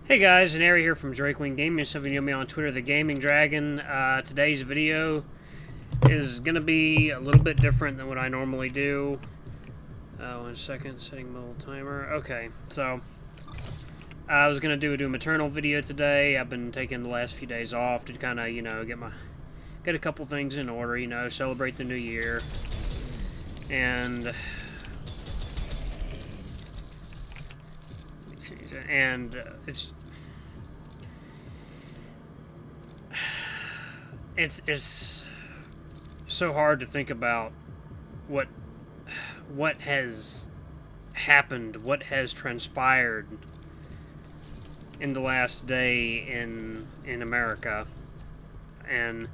Hey guys, Nary here from Drakewing Gaming. Some of you know me on Twitter, the Gaming Dragon. Today's video is going to be a little bit different than what I normally do. 1 second, setting mobile timer. Okay, so I was going to do a Doom Eternal video today. I've been taking the last few days off to kind of, get a couple things in order, celebrate the new year. And it's so hard to think about what has happened, what has transpired in the last day in America. And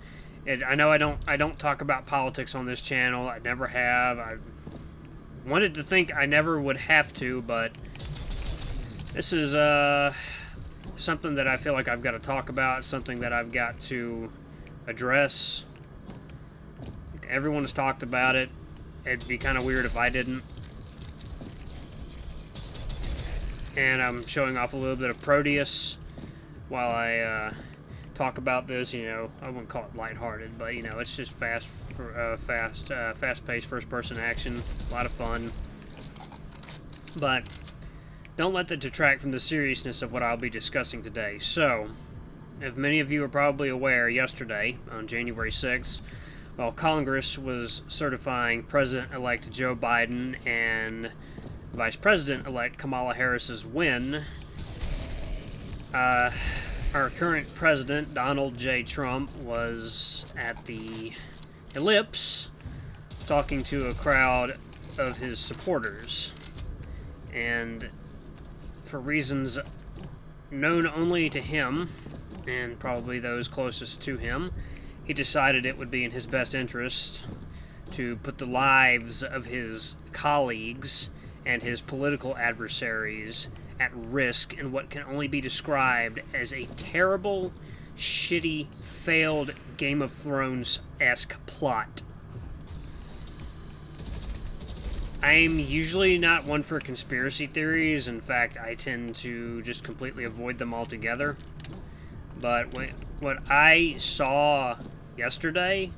I know I don't talk about politics on this channel. I never have. I wanted to think I never would have to, but this is something that I feel like I've got to talk about, something that I've got to address. Everyone's talked about it. It'd be kind of weird if I didn't. And I'm showing off a little bit of Proteus while I talk about this. I wouldn't call it lighthearted, but it's just fast-paced first-person action. A lot of fun. But don't let that detract from the seriousness of what I'll be discussing today. So, if many of you are probably aware, yesterday, on January 6th, while Congress was certifying President-elect Joe Biden and Vice President-elect Kamala Harris's win, our current president, Donald J. Trump, was at the Ellipse talking to a crowd of his supporters. And for reasons known only to him, and probably those closest to him, he decided it would be in his best interest to put the lives of his colleagues and his political adversaries at risk in what can only be described as a terrible, shitty, failed Game of Thrones-esque plot. I'm usually not one for conspiracy theories. In fact, I tend to just completely avoid them altogether. But what I saw yesterday,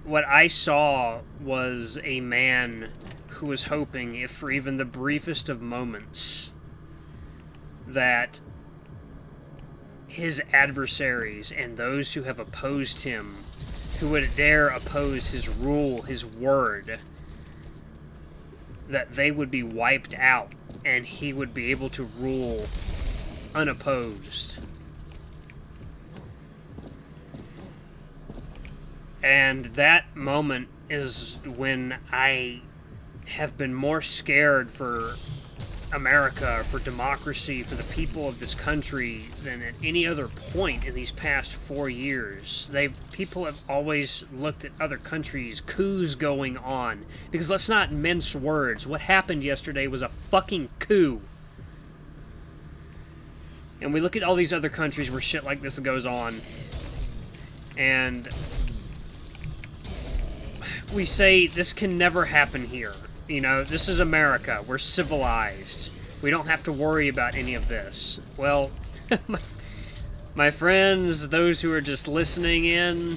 what I saw was a man who was hoping, if for even the briefest of moments, that his adversaries and those who have opposed him, who would dare oppose his rule, his word, that they would be wiped out and he would be able to rule unopposed. And that moment is when I have been more scared for America, for democracy, for the people of this country than at any other point in these past 4 years. People have always looked at other countries, coups going on. Because let's not mince words. What happened yesterday was a fucking coup. And we look at all these other countries where shit like this goes on, and we say, this can never happen here. This is America. We're civilized. We don't have to worry about any of this. Well, my friends, those who are just listening in,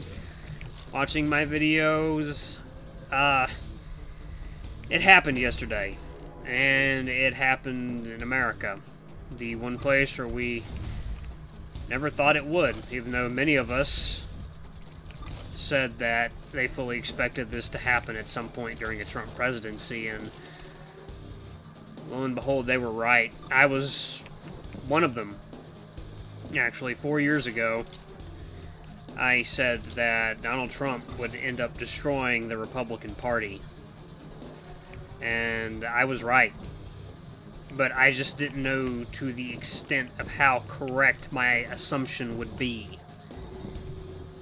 watching my videos, it happened yesterday. And it happened in America. The one place where we never thought it would, even though many of us said that they fully expected this to happen at some point during a Trump presidency, and lo and behold, they were right. I was one of them. Actually, 4 years ago, I said that Donald Trump would end up destroying the Republican Party. And I was right. But I just didn't know to the extent of how correct my assumption would be.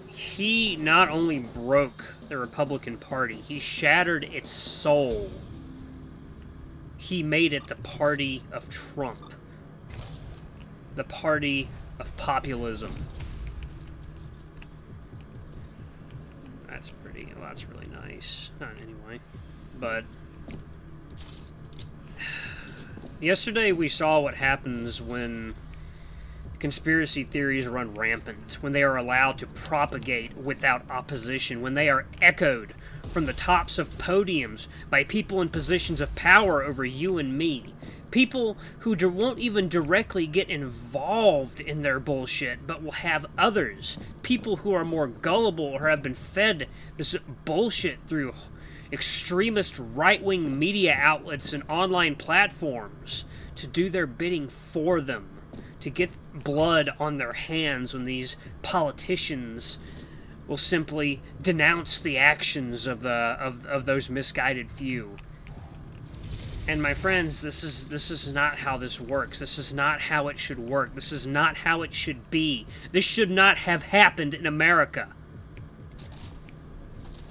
He not only broke the Republican Party, he shattered its soul. He made it the party of Trump. The party of populism. That's really nice. Anyway, but Yesterday we saw what happens when conspiracy theories run rampant, when they are allowed to propagate without opposition, when they are echoed from the tops of podiums by people in positions of power over you and me. People who won't even directly get involved in their bullshit, but will have others, people who are more gullible or have been fed this bullshit through extremist right-wing media outlets and online platforms, to do their bidding for them, to get blood on their hands when these politicians will simply denounce the actions of those misguided few. And my friends, this is not how this works. This is not how it should work. This is not how it should be. This should not have happened in America.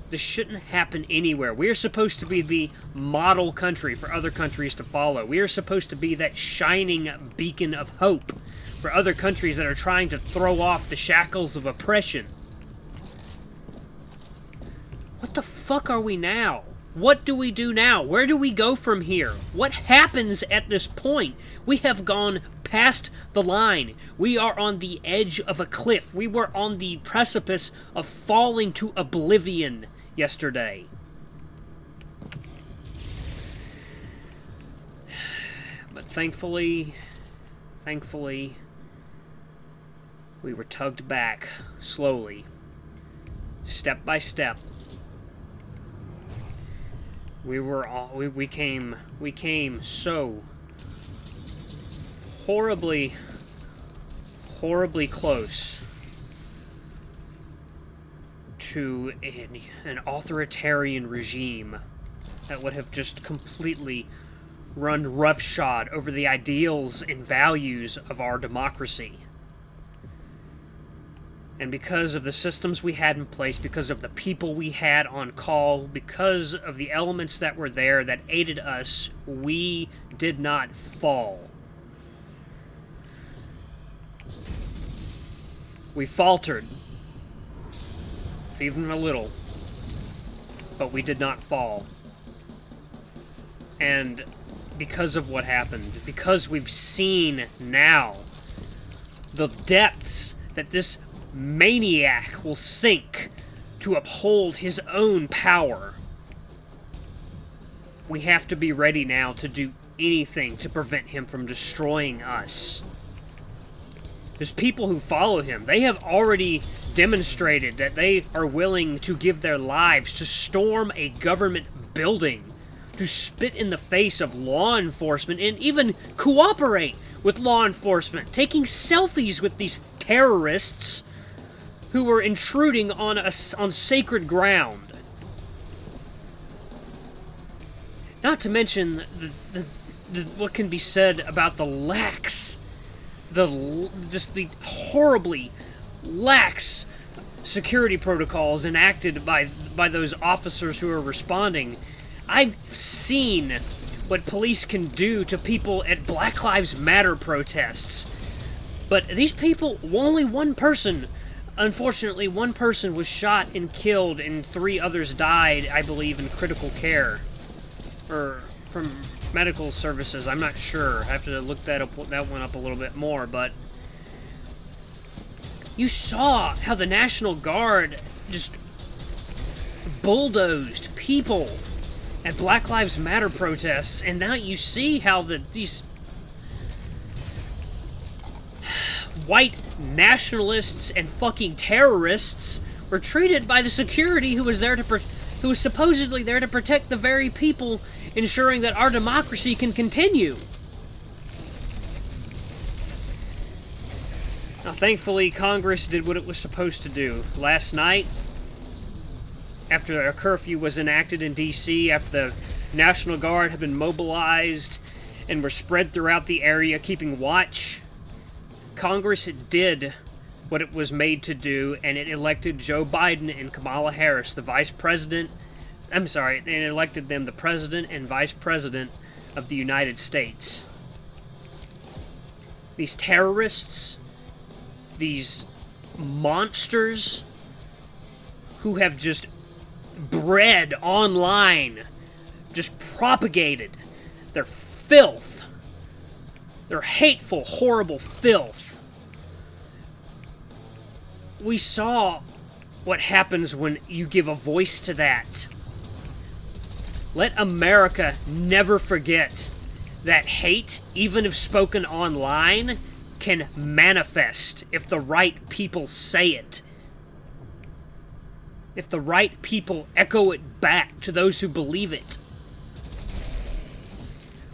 This shouldn't happen anywhere. We are supposed to be the model country for other countries to follow. We are supposed to be that shining beacon of hope for other countries that are trying to throw off the shackles of oppression. What the fuck are we now? What do we do now? Where do we go from here? What happens at this point? We have gone past the line. We are on the edge of a cliff. We were on the precipice of falling to oblivion yesterday. But thankfully, we were tugged back slowly, step by step. We came so horribly close to an authoritarian regime that would have just completely run roughshod over the ideals and values of our democracy. And because of the systems we had in place, because of the people we had on call, because of the elements that were there that aided us, we did not fall. We faltered, even a little, but we did not fall. And because of what happened, because we've seen now the depths that this maniac will sink to uphold his own power, we have to be ready now to do anything to prevent him from destroying us. There's people who follow him. They have already demonstrated that they are willing to give their lives to storm a government building, to spit in the face of law enforcement, and even cooperate with law enforcement, taking selfies with these terrorists who were intruding on sacred ground. Not to mention what can be said about the horribly lax security protocols enacted by those officers who are responding. I've seen what police can do to people at Black Lives Matter protests. But these people, unfortunately, one person was shot and killed, and 3 others died, I believe, in critical care. Or from medical services, I'm not sure. I have to look that one up a little bit more, but you saw how the National Guard just bulldozed people at Black Lives Matter protests, and now you see how these white nationalists and fucking terrorists were treated by the security who was supposedly there to protect the very people ensuring that our democracy can continue. Now, thankfully, Congress did what it was supposed to do. Last night, after a curfew was enacted in D.C., after the National Guard had been mobilized and were spread throughout the area keeping watch, Congress did what it was made to do, and it elected Joe Biden and Kamala Harris, the vice president. It elected them the president and vice president of the United States. These terrorists, these monsters who have just bred online, just propagated their filth They're hateful, horrible filth. We saw what happens when you give a voice to that. Let America never forget that hate, even if spoken online, can manifest if the right people say it. If the right people echo it back to those who believe it.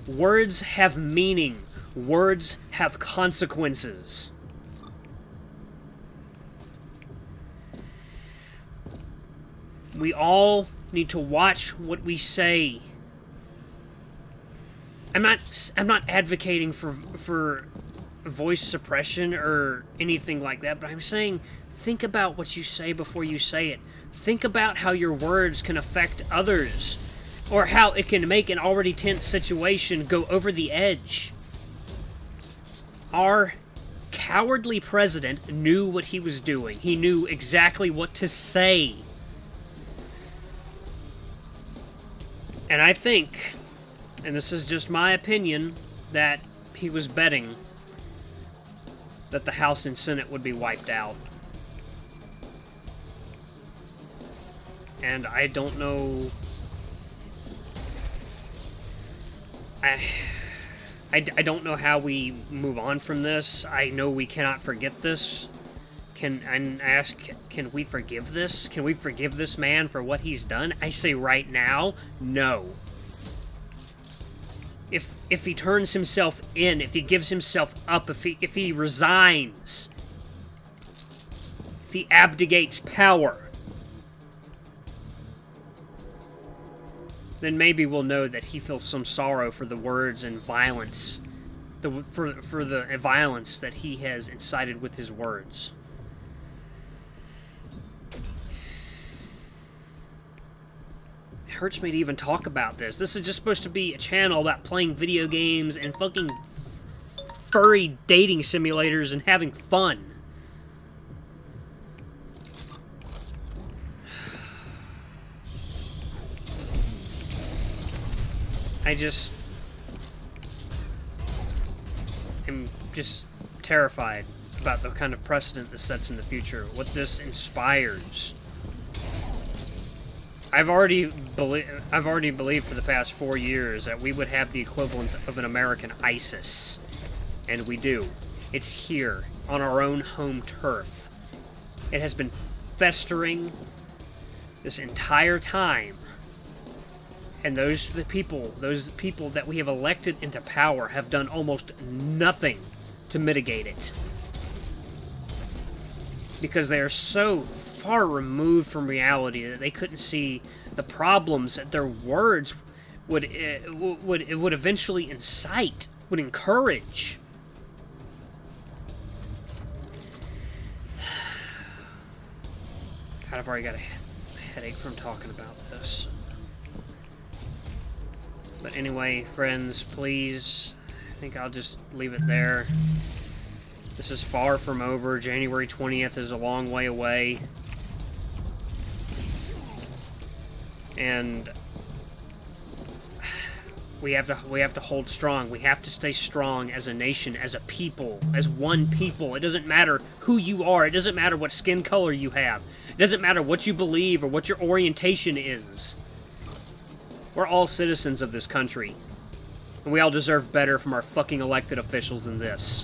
Words have meaning. Words have consequences. We all need to watch what we say. I'm not advocating for voice suppression or anything like that, but I'm saying think about what you say before you say it. Think about how your words can affect others, or how it can make an already tense situation go over the edge. Our cowardly president knew what he was doing. He knew exactly what to say. And I think, and this is just my opinion, that he was betting that the House and Senate would be wiped out. And I don't know... I don't know how we move on from this. I know we cannot forget this. Can we forgive this? Can we forgive this man for what he's done? I say right now, no. If he turns himself in, if he gives himself up, if he resigns, if he abdicates power, then maybe we'll know that he feels some sorrow for the words and violence, for the violence that he has incited with his words. It hurts me to even talk about this. This is just supposed to be a channel about playing video games and fucking furry dating simulators and having fun. I just am just terrified about the kind of precedent this sets in the future, what this inspires. I've already believed for the past 4 years that we would have the equivalent of an American ISIS, and we do. It's here on our own home turf. It has been festering this entire time. And those people that we have elected into power have done almost nothing to mitigate it. Because they are so far removed from reality that they couldn't see the problems that their words would eventually incite, would encourage. God, I've already got a headache from talking about this. But anyway, friends, please, I think I'll just leave it there. This is far from over. January 20th is a long way away. And we have to hold strong. We have to stay strong as a nation, as a people, as one people. It doesn't matter who you are. It doesn't matter what skin color you have. It doesn't matter what you believe or what your orientation is. We're all citizens of this country. And we all deserve better from our fucking elected officials than this.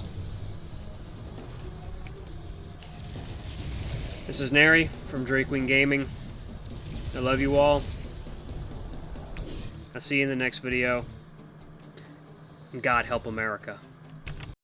This is Nary from Drake Wing Gaming. I love you all. I'll see you in the next video. And God help America.